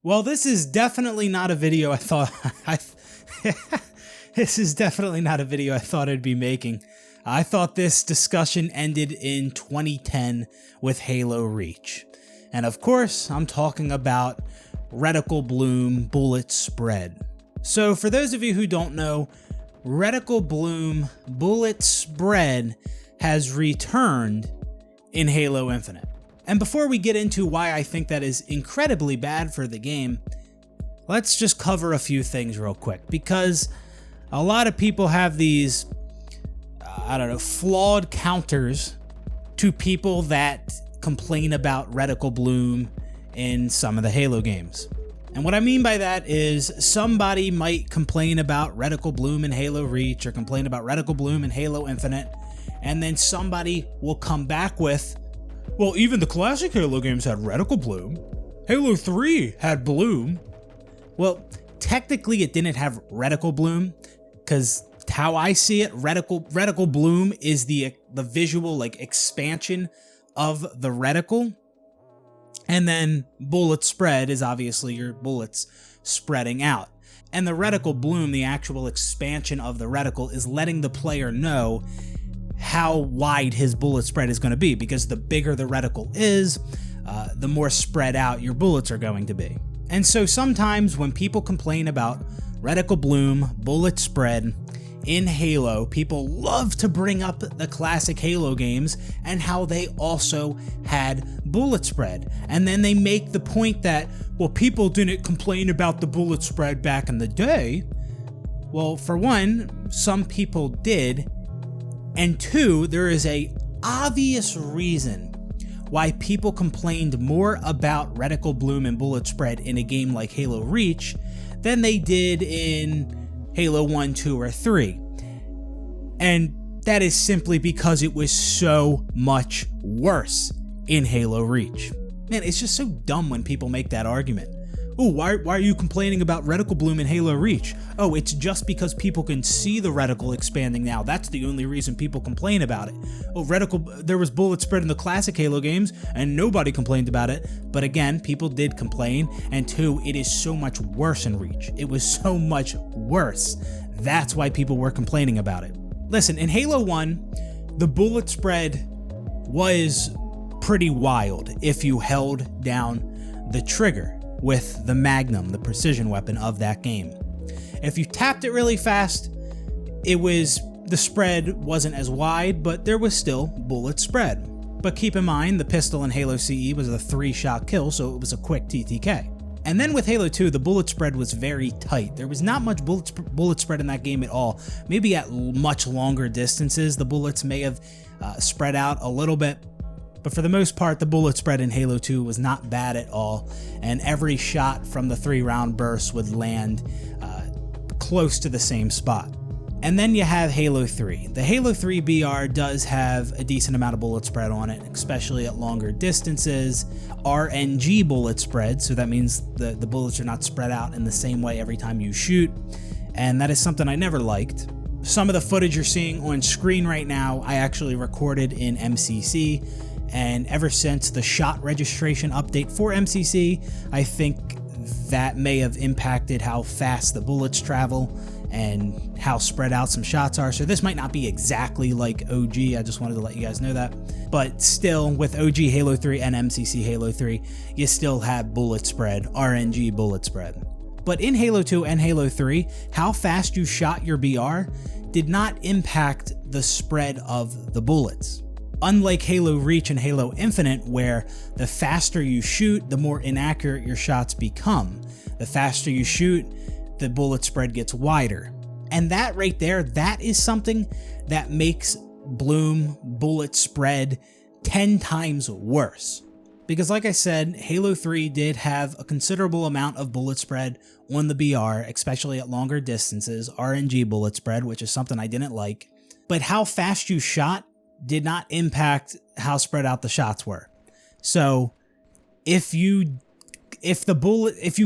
Well, this is definitely not a video I thought this is definitely not a video I thought I'd be making. I thought this discussion ended in 2010 with Halo Reach. And of course, I'm talking about Reticle Bloom Bullet Spread. So for those of you who don't know, Reticle Bloom Bullet Spread has returned in Halo Infinite. And before we get into why I think that is incredibly bad for the game, let's just cover a few things real quick, because a lot of people have these, flawed counters to people that complain about Reticle Bloom in some of the Halo games. And what I mean by that is somebody might complain about Reticle Bloom in Halo Reach or complain about Reticle Bloom in Halo Infinite, and then somebody will come back with, well, even the classic Halo games had Reticle Bloom. Halo 3 had Bloom. Well, technically it didn't have Reticle Bloom, because how I see it, Reticle Bloom is the visual expansion of the reticle. And then Bullet Spread is obviously your bullets spreading out. And the Reticle Bloom, the actual expansion of the reticle, is letting the player know how wide his bullet spread is going to be, because the bigger the reticle is, the more spread out your bullets are going to be. And so sometimes when people complain about Reticle Bloom Bullet Spread in Halo, people love to bring up the classic Halo games and how they also had bullet spread. And then they make the point that, well, people didn't complain about the bullet spread back in the day. Well, for one, some people did. And two, there is a obvious reason why people complained more about Reticle Bloom and Bullet Spread in a game like Halo Reach than they did in Halo 1, 2, or 3. And that is simply because it was so much worse in Halo Reach. Man, it's just so dumb when people make that argument. Oh, why are you complaining about Reticle Bloom in Halo Reach? Oh, it's just because people can see the reticle expanding now. That's the only reason people complain about it. Oh, there was bullet spread in the classic Halo games and nobody complained about it. But again, people did complain. And two, it is so much worse in Reach. It was so much worse. That's why people were complaining about it. Listen, in Halo 1, the bullet spread was pretty wild if you held down the trigger with the Magnum, the precision weapon of that game. If you tapped it really fast, the spread wasn't as wide, but there was still bullet spread. But keep in mind, the pistol in Halo CE was a 3-shot kill, so it was a quick TTK. And then with Halo 2, the bullet spread was very tight. There was not much bullet spread in that game at all. Maybe at much longer distances, the bullets may have spread out a little bit. But for the most part, the bullet spread in Halo 2 was not bad at all, and every shot from the 3-round burst would land close to the same spot. And then you have Halo 3. The Halo 3 BR does have a decent amount of bullet spread on it, especially at longer distances. RNG bullet spread, so that means the bullets are not spread out in the same way every time you shoot, and that is something I never liked. Some of the footage you're seeing on screen right now, I actually recorded in MCC. And ever since the shot registration update for MCC, I think that may have impacted how fast the bullets travel and how spread out some shots are. So this might not be exactly like OG, I just wanted to let you guys know that. But still, with OG Halo 3 and MCC Halo 3, you still have bullet spread, RNG bullet spread. But in Halo 2 and Halo 3, how fast you shot your BR did not impact the spread of the bullets. Unlike Halo Reach and Halo Infinite, where the faster you shoot, the more inaccurate your shots become. The faster you shoot, the bullet spread gets wider. And that right there, that is something that makes Bloom bullet spread 10 times worse. Because like I said, Halo 3 did have a considerable amount of bullet spread on the BR, especially at longer distances, RNG bullet spread, which is something I didn't like. But how fast you shot did not impact how spread out the shots were. So if you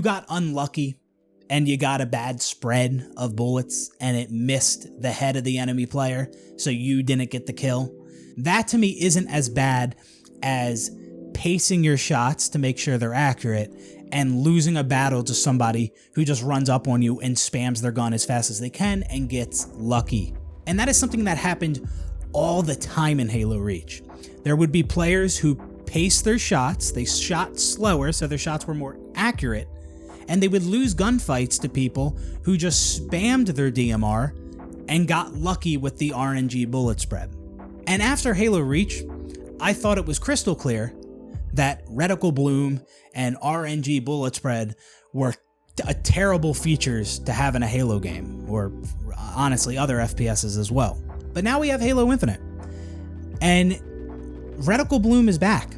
got unlucky and you got a bad spread of bullets and it missed the head of the enemy player, so you didn't get the kill, that to me isn't as bad as pacing your shots to make sure they're accurate and losing a battle to somebody who just runs up on you and spams their gun as fast as they can and gets lucky. And that is something that happened all the time in Halo Reach. There would be players who paced their shots, they shot slower so their shots were more accurate, and they would lose gunfights to people who just spammed their DMR and got lucky with the RNG bullet spread. And after Halo Reach, I thought it was crystal clear that Reticle Bloom and RNG bullet spread were terrible features to have in a Halo game, or honestly other FPSs as well. But now we have Halo Infinite, and Reticle Bloom is back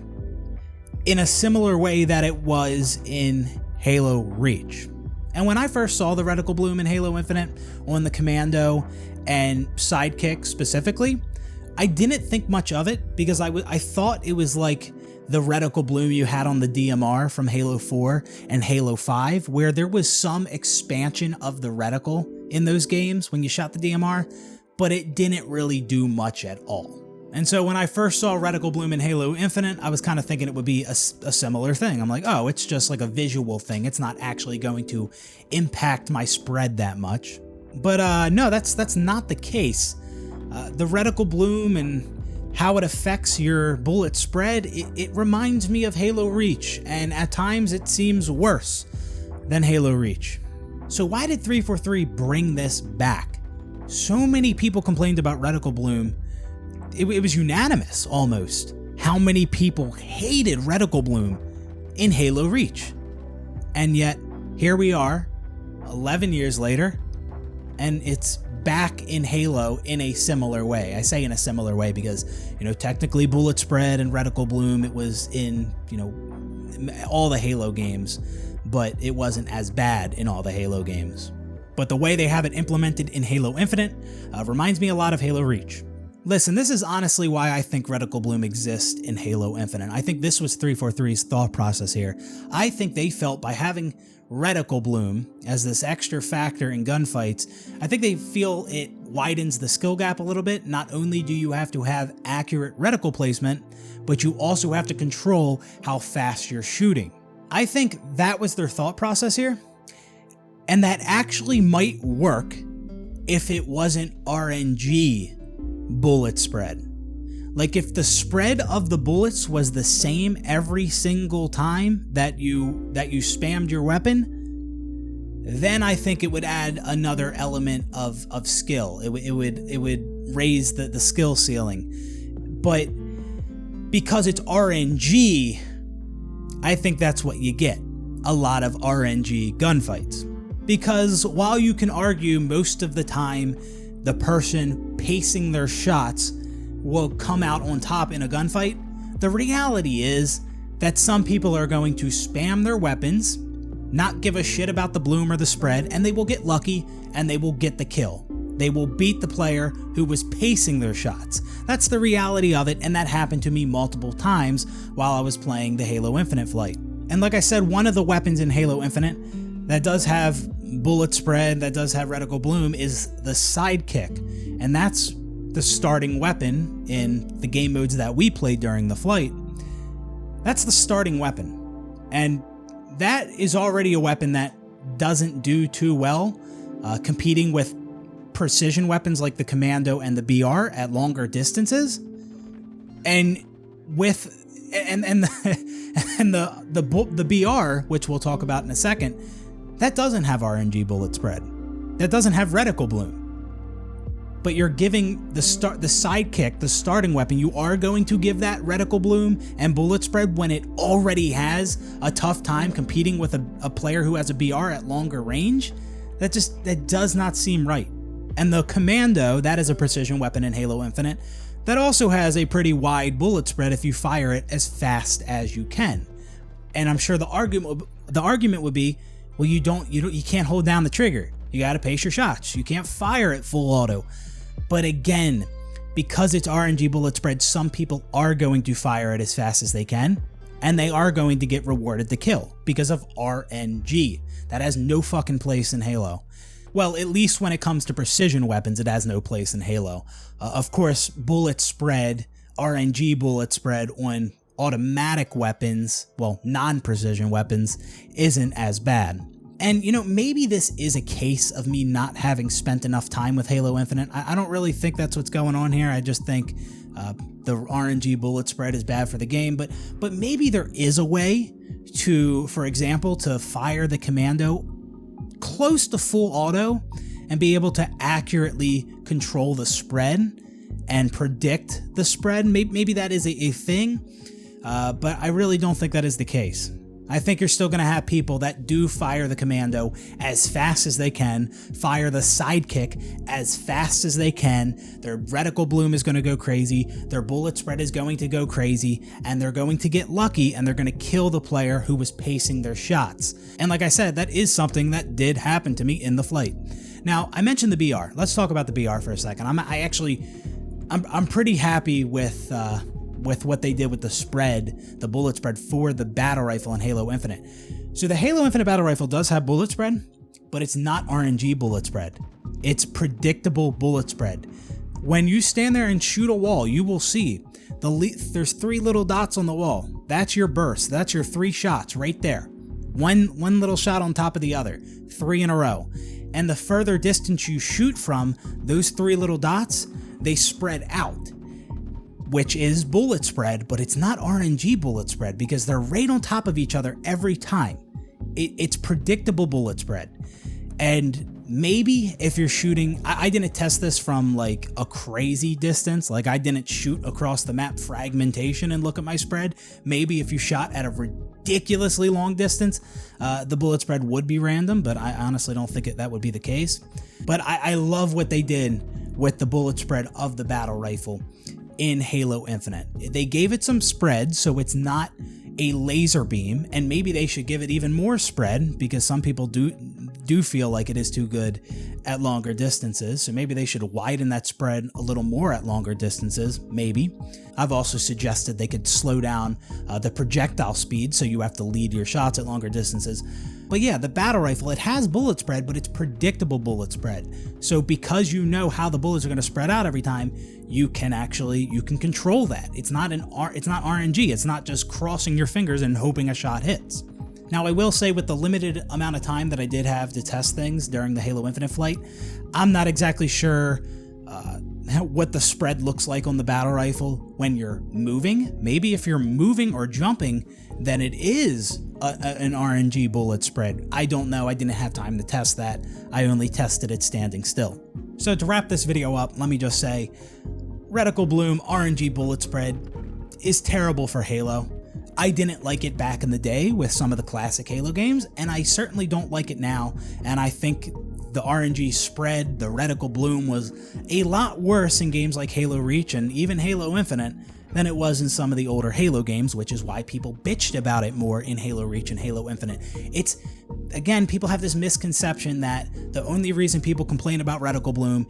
in a similar way that it was in Halo Reach. And when I first saw the Reticle Bloom in Halo Infinite on the Commando and Sidekick specifically, I didn't think much of it because I thought it was like the Reticle Bloom you had on the DMR from Halo 4 and Halo 5, where there was some expansion of the reticle in those games when you shot the DMR, but it didn't really do much at all. And so when I first saw Reticle Bloom in Halo Infinite, I was kind of thinking it would be a similar thing. I'm like, oh, it's just like a visual thing. It's not actually going to impact my spread that much. But no, that's not the case. The Reticle Bloom and how it affects your bullet spread, it reminds me of Halo Reach, and at times it seems worse than Halo Reach. So why did 343 bring this back? So many people complained about Reticle Bloom. It was unanimous almost how many people hated Reticle Bloom in Halo Reach. And yet here we are 11 years later, and it's back in Halo in a similar way. I say in a similar way because, technically bullet spread and Reticle Bloom, it was in, all the Halo games, but it wasn't as bad in all the Halo games. But the way they have it implemented in Halo Infinite reminds me a lot of Halo Reach. Listen, this is honestly why I think Reticle Bloom exists in Halo Infinite. I think this was 343's thought process here. I think they felt by having Reticle Bloom as this extra factor in gunfights, I think they feel it widens the skill gap a little bit. Not only do you have to have accurate reticle placement, but you also have to control how fast you're shooting. I think that was their thought process here, and that actually might work if it wasn't RNG bullet spread. Like if the spread of the bullets was the same every single time that you spammed your weapon, then I think it would add another element of skill. It would raise the skill ceiling. But because it's RNG, I think that's what you get. A lot of RNG gunfights. Because while you can argue most of the time the person pacing their shots will come out on top in a gunfight, the reality is that some people are going to spam their weapons, not give a shit about the bloom or the spread, and they will get lucky and they will get the kill. They will beat the player who was pacing their shots. That's the reality of it, and that happened to me multiple times while I was playing the Halo Infinite flight. And like I said, one of the weapons in Halo Infinite that does have bullet spread, that does have Reticle Bloom, is the Sidekick, and that's the starting weapon in the game modes that we played during the flight. That's the starting weapon, and that is already a weapon that doesn't do too well competing with precision weapons like the Commando and the BR at longer distances. And with the BR, which we'll talk about in a second, that doesn't have RNG bullet spread. That doesn't have Reticle Bloom. But you're giving the Sidekick, the starting weapon, you are going to give that Reticle Bloom and bullet spread when it already has a tough time competing with a player who has a BR at longer range? That does not seem right. And the Commando, that is a precision weapon in Halo Infinite, that also has a pretty wide bullet spread if you fire it as fast as you can. And I'm sure the argument would be, well, you can't hold down the trigger. You got to pace your shots. You can't fire at full auto. But again, because it's RNG bullet spread, some people are going to fire it as fast as they can, and they are going to get rewarded the kill because of RNG. That has no fucking place in Halo. Well, at least when it comes to precision weapons, it has no place in Halo. Of course, bullet spread, RNG bullet spread on automatic weapons, well, non-precision weapons, isn't as bad. And, you know, maybe this is a case of me not having spent enough time with Halo Infinite. I don't really think that's what's going on here. I just think the RNG bullet spread is bad for the game, but maybe there is a way to, for example, to fire the commando close to full auto and be able to accurately control the spread and predict the spread. Maybe that is a thing, but I really don't think that is the case. I think you're still going to have people that do fire the commando as fast as they can, fire the sidekick as fast as they can. Their reticle bloom is going to go crazy, their bullet spread is going to go crazy, and they're going to get lucky and they're going to kill the player who was pacing their shots. And like I said, that is something that did happen to me in the flight. Now, I mentioned the BR. Let's talk about the BR for a second. I'm pretty happy with what they did with the spread, the bullet spread for the battle rifle in Halo Infinite. So the Halo Infinite battle rifle does have bullet spread, but it's not RNG bullet spread. It's predictable bullet spread. When you stand there and shoot a wall, you will see there's 3 little dots on the wall. That's your burst. That's your 3 shots right there. One little shot on top of the other, 3 in a row. And the further distance you shoot from those 3 little dots, they spread out, which is bullet spread, but it's not RNG bullet spread because they're right on top of each other every time. It's predictable bullet spread. And maybe if you're shooting, I didn't test this from like a crazy distance, like I didn't shoot across the map fragmentation and look at my spread. Maybe if you shot at a ridiculously long distance, the bullet spread would be random, but I honestly don't think that would be the case. But I love what they did with the bullet spread of the battle rifle in Halo Infinite. They gave it some spread, so it's not a laser beam, and maybe they should give it even more spread because some people do feel like it is too good at longer distances, so maybe they should widen that spread a little more at longer distances, maybe. I've also suggested they could slow down the projectile speed so you have to lead your shots at longer distances. But yeah, the battle rifle, it has bullet spread, but it's predictable bullet spread. So because you know how the bullets are going to spread out every time, you can control that. It's not RNG. It's not just crossing your fingers and hoping a shot hits. Now, I will say with the limited amount of time that I did have to test things during the Halo Infinite flight, I'm not exactly sure what the spread looks like on the battle rifle when you're moving. Maybe if you're moving or jumping, then it is an RNG bullet spread. I don't know. I didn't have time to test that. I only tested it standing still. So to wrap this video up, let me just say, Reticle Bloom RNG bullet spread is terrible for Halo. I didn't like it back in the day with some of the classic Halo games, and I certainly don't like it now, and I think the RNG spread, the Reticle Bloom, was a lot worse in games like Halo Reach and even Halo Infinite than it was in some of the older Halo games, which is why people bitched about it more in Halo Reach and Halo Infinite. It's, again, people have this misconception that the only reason people complain about Reticle Bloom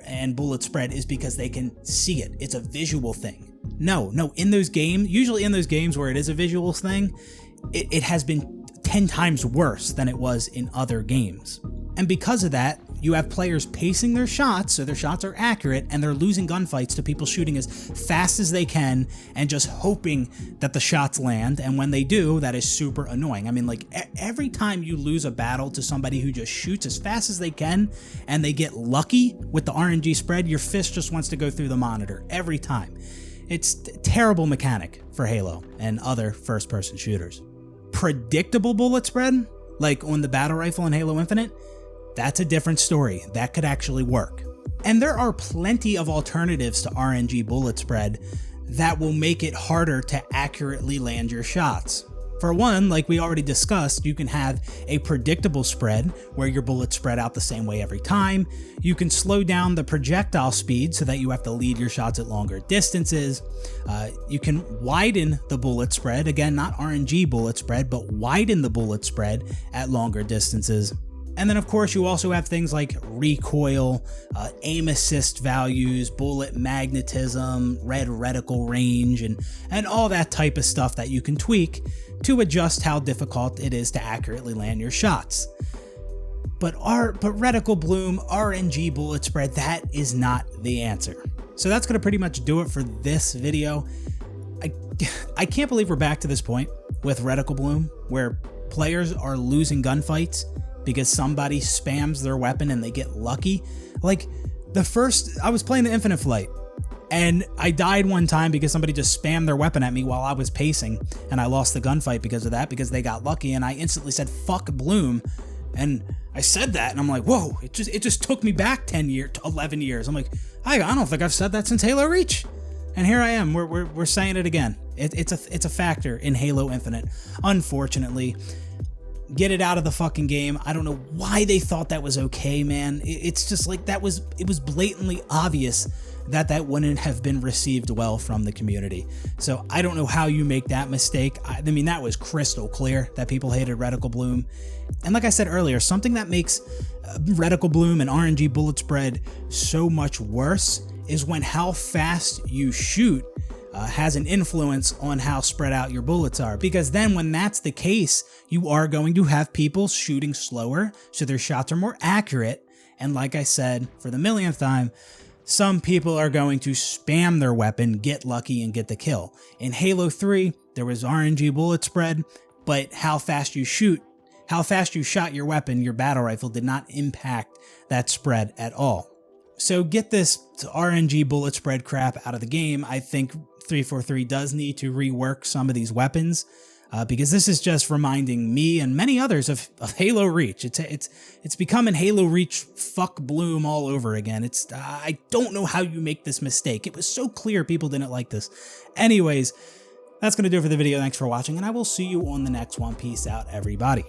and bullet spread is because they can see it. It's a visual thing. No, in those games, usually in those games where it is a visual thing, it has been 10 times worse than it was in other games. And because of that, you have players pacing their shots, so their shots are accurate, and they're losing gunfights to people shooting as fast as they can and just hoping that the shots land, and when they do, that is super annoying. I mean, like, every time you lose a battle to somebody who just shoots as fast as they can, and they get lucky with the RNG spread, your fist just wants to go through the monitor every time. It's a terrible mechanic for Halo and other first-person shooters. Predictable bullet spread, like on the battle rifle in Halo Infinite, that's a different story. That could actually work. And there are plenty of alternatives to RNG bullet spread that will make it harder to accurately land your shots. For one, like we already discussed, you can have a predictable spread where your bullets spread out the same way every time. You can slow down the projectile speed so that you have to lead your shots at longer distances. You can widen the bullet spread, again, not RNG bullet spread, but widen the bullet spread at longer distances. And then, of course, you also have things like recoil, aim assist values, bullet magnetism, red reticle range, and all that type of stuff that you can tweak to adjust how difficult it is to accurately land your shots. But Reticle Bloom, RNG bullet spread, that is not the answer. So that's going to pretty much do it for this video. I I can't believe we're back to this point with Reticle Bloom where players are losing gunfights because somebody spams their weapon and they get lucky. Like I was playing the Infinite Flight and I died one time because somebody just spammed their weapon at me while I was pacing, and I lost the gunfight because of that, because they got lucky, and I instantly said fuck Bloom. And I said that and I'm like, whoa, it just took me back 11 years. I'm like, I don't think I've said that since Halo Reach. And here I am, we're saying it again. It's a factor in Halo Infinite, unfortunately. Get it out of the fucking game. I don't know why they thought that was okay, man. It's just like it was blatantly obvious that wouldn't have been received well from the community. So I don't know how you make that mistake. I mean, that was crystal clear that people hated Reticle Bloom. And like I said earlier, something that makes Reticle Bloom and RNG bullet spread so much worse is when how fast you shoot has an influence on how spread out your bullets are. Because then when that's the case, you are going to have people shooting slower, so their shots are more accurate. And like I said, for the millionth time, some people are going to spam their weapon, get lucky, and get the kill. In Halo 3, there was RNG bullet spread, but how fast you shot your weapon, your battle rifle, did not impact that spread at all. So get this RNG bullet spread crap out of the game. I think 343 does need to rework some of these weapons, because this is just reminding me and many others of Halo Reach. It's becoming Halo Reach fuck Bloom all over again. I don't know how you make this mistake. It was so clear people didn't like this. Anyways, that's going to do it for the video. Thanks for watching, and I will see you on the next one. Peace out, everybody.